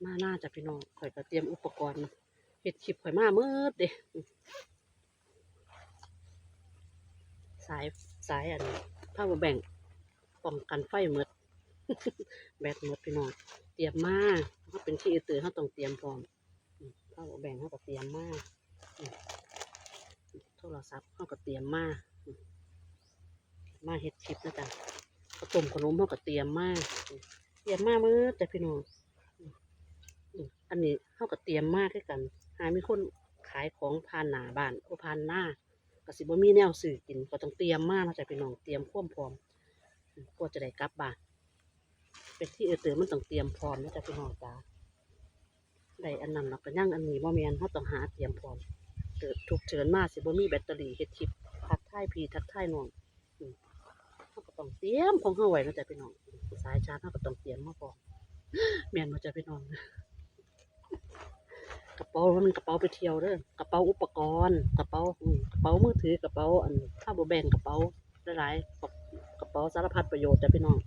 มาหน้าจ้ะพี่น้องข่อยก็เตรียมอุปกรณ์เฮ็ดคลิปข่อยมามืดเด้สายอันpower bank ป้องกันไฟหมด แบตหมดพี่น้องเตรียมมาถ้าเป็นที่ตื่นเขาต้องเตรียมพร้อมpower bankเขาก็เตรียมมาโทรศัพท์เขาก็เตรียมมาเฮ็ดคลิปนะจ๊ะข้าวต้มขนมเขาก็เตรียมมามืดแต่พี่น้องอันนี้เขาก็เตรียมมาคือกันหามีคนขายของผ่านหน้าบ้านโอผ่านหน้าก็สิบ่มีแนวซื้อกินก็ต้องเตรียมมานะจ๊ะพี่น้องเตรียมความพร้อมกว่าจะได้กลับบ้านเป็นที่ตื่นมันต้องเตรียมพร้อมนะจ๊ะพี่น้องจ้าได้อันนั้นแล้วก็ยังอันนี้บ่แม่นเขาต้องหาเตรียมพร้อมเกิดฉุกเฉินมาสิบ่มีแบตเตอรี่เฮ็ดคลิปทักทายพี่ทักทายน้องเขาก็ต้องเตรียมของเขาไว้นะจ๊ะพี่น้องสายชาร์จเขาก็ต้องเตรียมมาพร้อมแม่นบ่จ๊ะพี่น้องกระเป๋ามันกระเป๋าไปเที่ยวเด้อกระเป๋าอุปกรณ์กระเป๋ากระเป๋ามือถือกระเป๋าpower bankกระเป๋าหลายๆกระเป๋าสารพัดประโยชน์จ้ะพี่น้อง